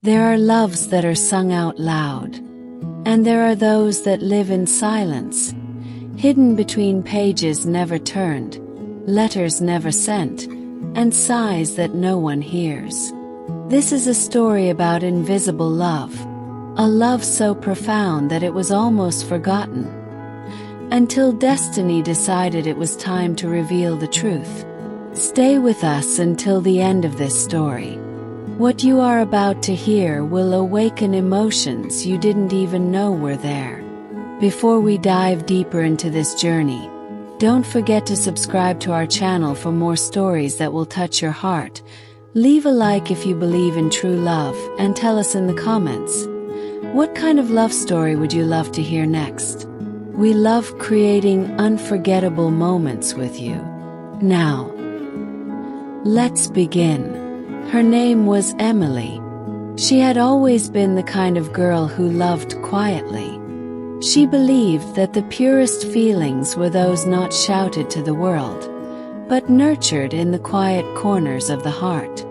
There are loves that are sung out loud, and there are those that live in silence, hidden between pages never turned, letters never sent, and sighs that no one hears. This is a story about invisible love, a love so profound that it was almost forgotten, until destiny decided it was time to reveal the truth. Stay with us until the end of this story. What you are about to hear will awaken emotions you didn't even know were there. Before we dive deeper into this journey, don't forget to subscribe to our channel for more stories that will touch your heart. Leave a like if you believe in true love, and tell us in the comments, what kind of love story would you love to hear next? We love creating unforgettable moments with you. Now, let's begin. Her name was Emily. She had always been the kind of girl who loved quietly. She believed that the purest feelings were those not shouted to the world, but nurtured in the quiet corners of the heart.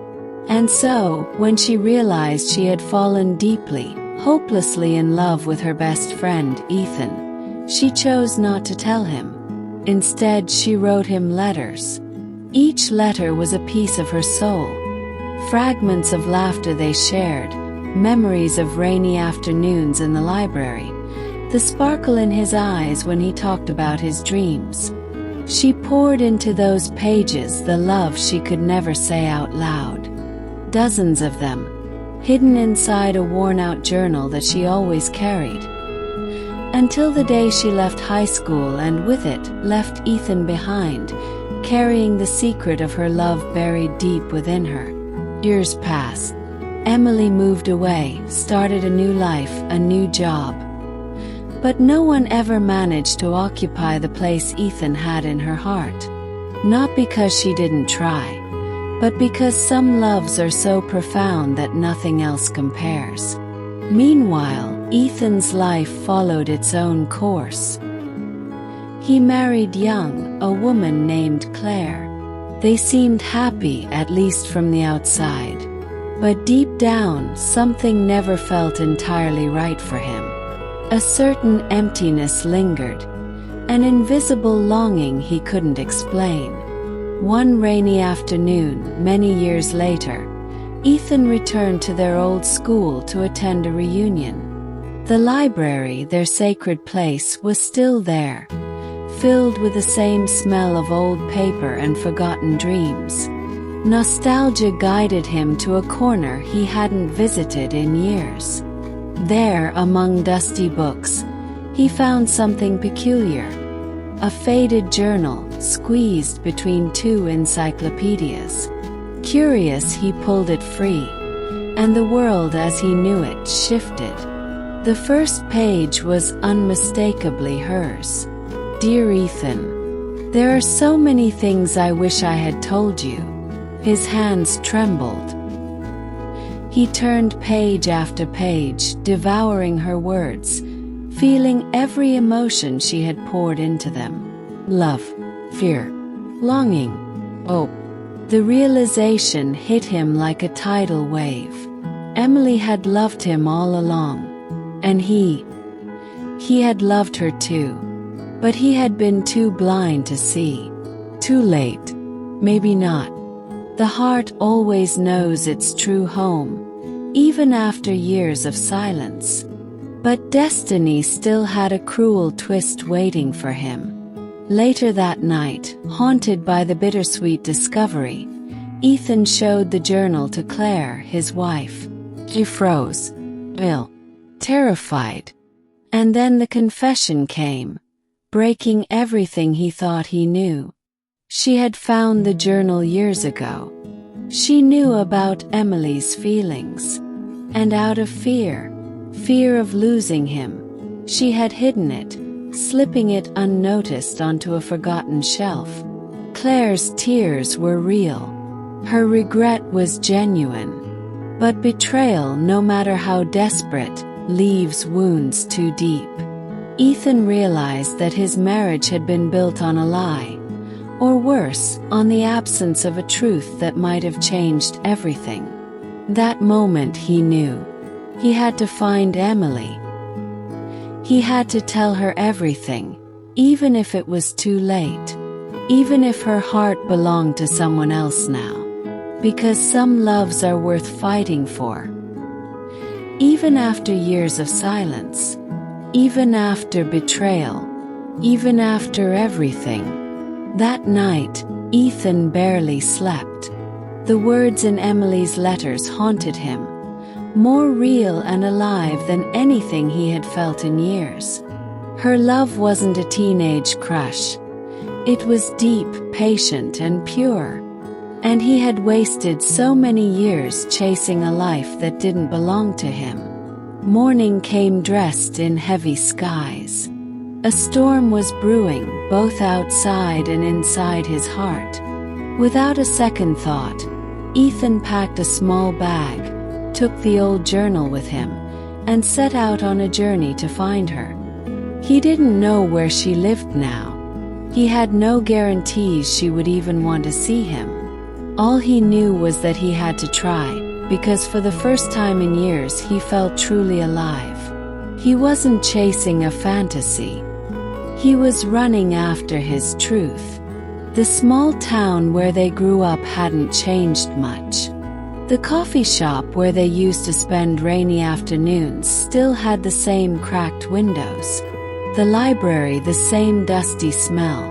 And so, when she realized she had fallen deeply, hopelessly in love with her best friend, Ethan, she chose not to tell him. Instead, she wrote him letters. Each letter was a piece of her soul. Fragments of laughter they shared, memories of rainy afternoons in the library, the sparkle in his eyes when he talked about his dreams. She poured into those pages the love she could never say out loud. Dozens of them, hidden inside a worn-out journal that she always carried. Until the day she left high school and with it left Ethan behind, carrying the secret of her love buried deep within her. Years passed. Emily moved away, started a new life, a new job. But no one ever managed to occupy the place Ethan had in her heart. Not because she didn't try, but because some loves are so profound that nothing else compares. Meanwhile, Ethan's life followed its own course. He married young, a woman named Claire. They seemed happy, at least from the outside. But deep down, something never felt entirely right for him. A certain emptiness lingered, an invisible longing he couldn't explain. One rainy afternoon, many years later, Ethan returned to their old school to attend a reunion. The library, their sacred place, was still there, filled with the same smell of old paper and forgotten dreams. Nostalgia guided him to a corner he hadn't visited in years. There, among dusty books, he found something peculiar. A faded journal, squeezed between two encyclopedias. Curious, he pulled it free, and the world as he knew it shifted. The first page was unmistakably hers. Dear Ethan, there are so many things I wish I had told you. His hands trembled. He turned page after page, devouring her words, feeling every emotion she had poured into them. Love, fear, longing, hope. The realization hit him like a tidal wave. Emily had loved him all along, and he had loved her too. But he had been too blind to see. Too late. Maybe not. The heart always knows its true home, even after years of silence. But destiny still had a cruel twist waiting for him. Later that night, haunted by the bittersweet discovery, Ethan showed the journal to Claire, his wife. She froze, ill, terrified. And then the confession came, breaking everything he thought he knew. She had found the journal years ago. She knew about Emily's feelings. And out of fear of losing him, she had hidden it, slipping it unnoticed onto a forgotten shelf. Claire's tears were real. Her regret was genuine. But betrayal, no matter how desperate, leaves wounds too deep. Ethan realized that his marriage had been built on a lie, or worse, on the absence of a truth that might have changed everything. That moment he knew. He had to find Emily. He had to tell her everything, even if it was too late. Even if her heart belonged to someone else now. Because some loves are worth fighting for. Even after years of silence. Even after betrayal. Even after everything. That night, Ethan barely slept. The words in Emily's letters haunted him, more real and alive than anything he had felt in years. Her love wasn't a teenage crush. It was deep, patient, and pure. And he had wasted so many years chasing a life that didn't belong to him. Morning came dressed in heavy skies. A storm was brewing, both outside and inside his heart. Without a second thought, Ethan packed a small bag, took the old journal with him, and set out on a journey to find her. He didn't know where she lived now. He had no guarantees she would even want to see him. All he knew was that he had to try, because for the first time in years he felt truly alive. He wasn't chasing a fantasy. He was running after his truth. The small town where they grew up hadn't changed much. The coffee shop where they used to spend rainy afternoons still had the same cracked windows. The library, the same dusty smell.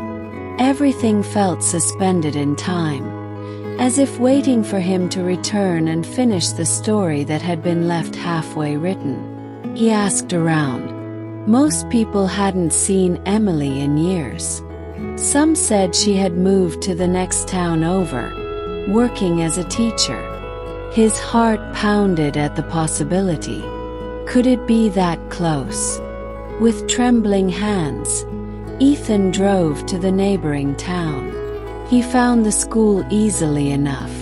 Everything felt suspended in time, as if waiting for him to return and finish the story that had been left halfway written. He asked around. Most people hadn't seen Emily in years. Some said she had moved to the next town over, working as a teacher. His heart pounded at the possibility. Could it be that close? With trembling hands, Ethan drove to the neighboring town. He found the school easily enough.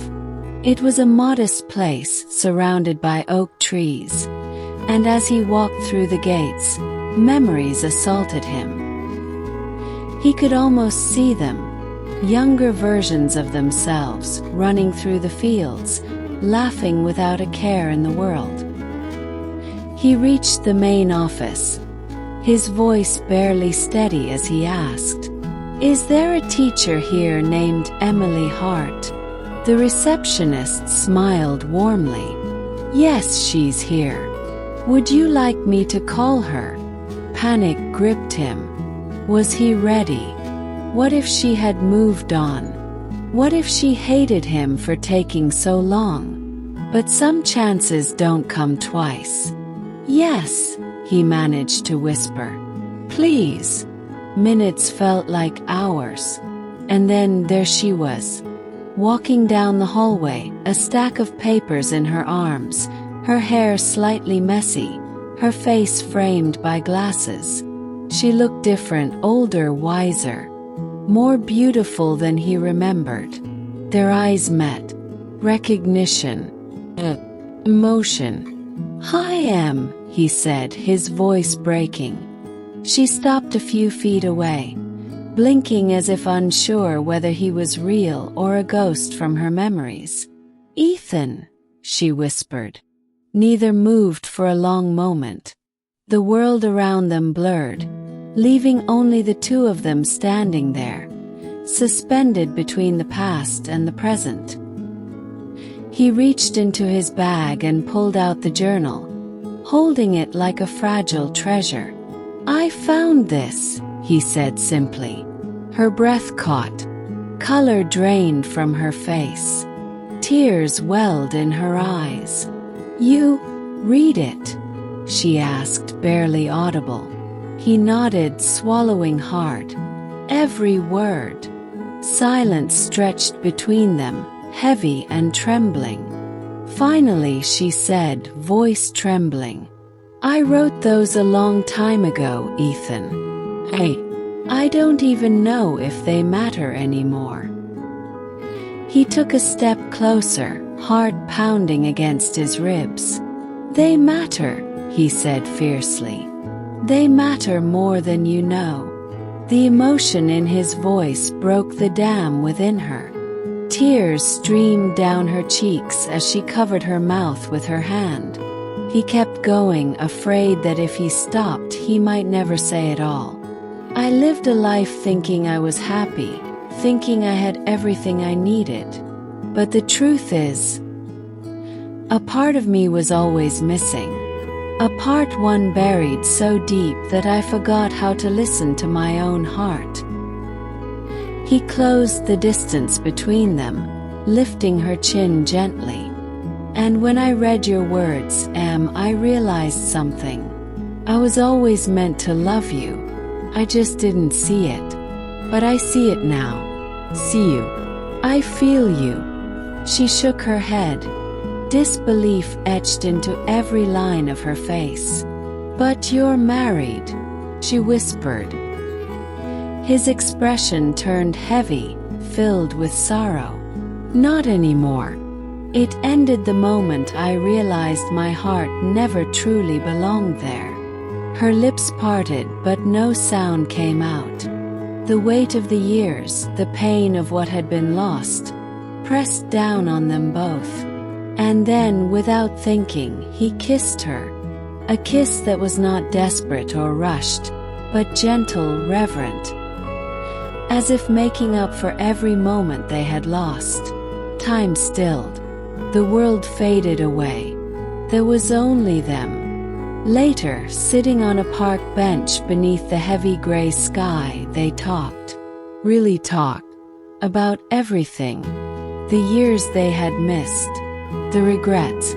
It was a modest place surrounded by oak trees, and as he walked through the gates, memories assaulted him. He could almost see them, younger versions of themselves running through the fields, laughing without a care in the world. He reached the main office, his voice barely steady as he asked, "Is there a teacher here named Emily Hart?" The receptionist smiled warmly. "Yes, she's here. Would you like me to call her?" Panic gripped him. Was he ready? What if she had moved on? What if she hated him for taking so long? But some chances don't come twice. "Yes," he managed to whisper. "Please." Minutes felt like hours. And then there she was, walking down the hallway, a stack of papers in her arms, her hair slightly messy, her face framed by glasses. She looked different, older, wiser, more beautiful than he remembered. Their eyes met. Recognition. Emotion. "Hi, Em," he said, his voice breaking. She stopped a few feet away, blinking as if unsure whether he was real or a ghost from her memories. "Ethan," she whispered. Neither moved for a long moment. The world around them blurred, leaving only the two of them standing there, suspended between the past and the present. He reached into his bag and pulled out the journal, holding it like a fragile treasure. "I found this," he said simply. Her breath caught. Color drained from her face. Tears welled in her eyes. "You read it?" she asked, barely audible. He nodded, swallowing hard. Every word. Silence stretched between them, heavy and trembling. Finally she said, voice trembling, "I wrote those a long time ago, Ethan. I don't even know if they matter anymore." He took a step closer, heart pounding against his ribs. "They matter," he said fiercely. "They matter more than you know." The emotion in his voice broke the dam within her. Tears streamed down her cheeks as she covered her mouth with her hand. He kept going, afraid that if he stopped, he might never say it all. I lived a life thinking I was happy, thinking I had everything I needed. But the truth is, a part of me was always missing. A part one buried so deep that I forgot how to listen to my own heart. He closed the distance between them, lifting her chin gently. And when I read your words, I realized something. I was always meant to love you. I just didn't see it. But I see it now. See you. I feel you. She shook her head, disbelief etched into every line of her face. But you're married, she whispered. His expression turned heavy, filled with sorrow. Not anymore. It ended the moment I realized my heart never truly belonged there. Her lips parted, but no sound came out. The weight of the years, the pain of what had been lost, pressed down on them both. And then, without thinking, he kissed her. A kiss that was not desperate or rushed, but gentle, reverent. As if making up for every moment they had lost. Time stilled. The world faded away. There was only them. Later, sitting on a park bench beneath the heavy gray sky, they talked. Really talked. About everything. The years they had missed. The regrets.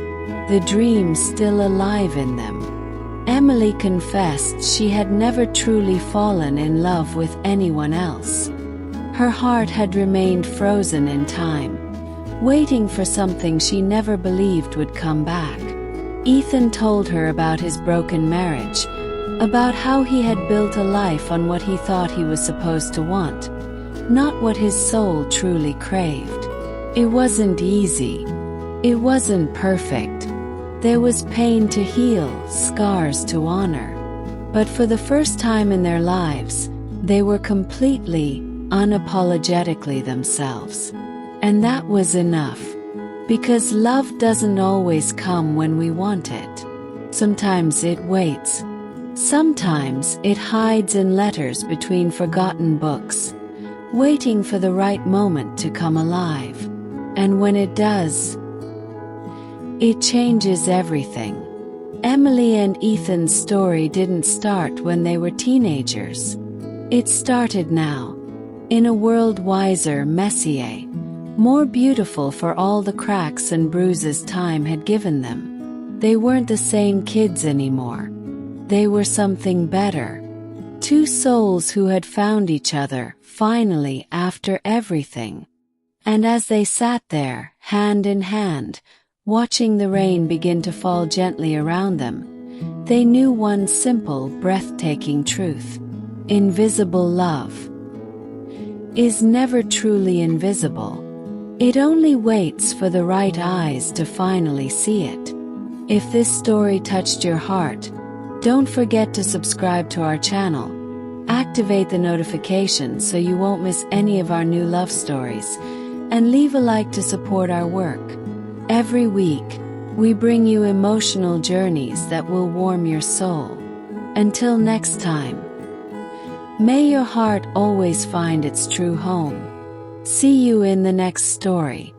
The dreams still alive in them. Emily confessed she had never truly fallen in love with anyone else. Her heart had remained frozen in time, waiting for something she never believed would come back. Ethan told her about his broken marriage, about how he had built a life on what he thought he was supposed to want, not what his soul truly craved. It wasn't easy. It wasn't perfect. There was pain to heal, scars to honor. But for the first time in their lives, they were completely, unapologetically themselves. And that was enough. Because love doesn't always come when we want it. Sometimes it waits. Sometimes it hides in letters between forgotten books, waiting for the right moment to come alive. And when it does, it changes everything. Emily and Ethan's story didn't start when they were teenagers. It started now, in a world wiser, messier, more beautiful for all the cracks and bruises time had given them. They weren't the same kids anymore. They were something better. Two souls who had found each other, finally, after everything. And as they sat there, hand in hand, watching the rain begin to fall gently around them, they knew one simple, breathtaking truth. Invisible love is never truly invisible. It only waits for the right eyes to finally see it. If this story touched your heart, don't forget to subscribe to our channel. Activate the notifications so you won't miss any of our new love stories, and leave a like to support our work. Every week, we bring you emotional journeys that will warm your soul. Until next time, may your heart always find its true home. See you in the next story.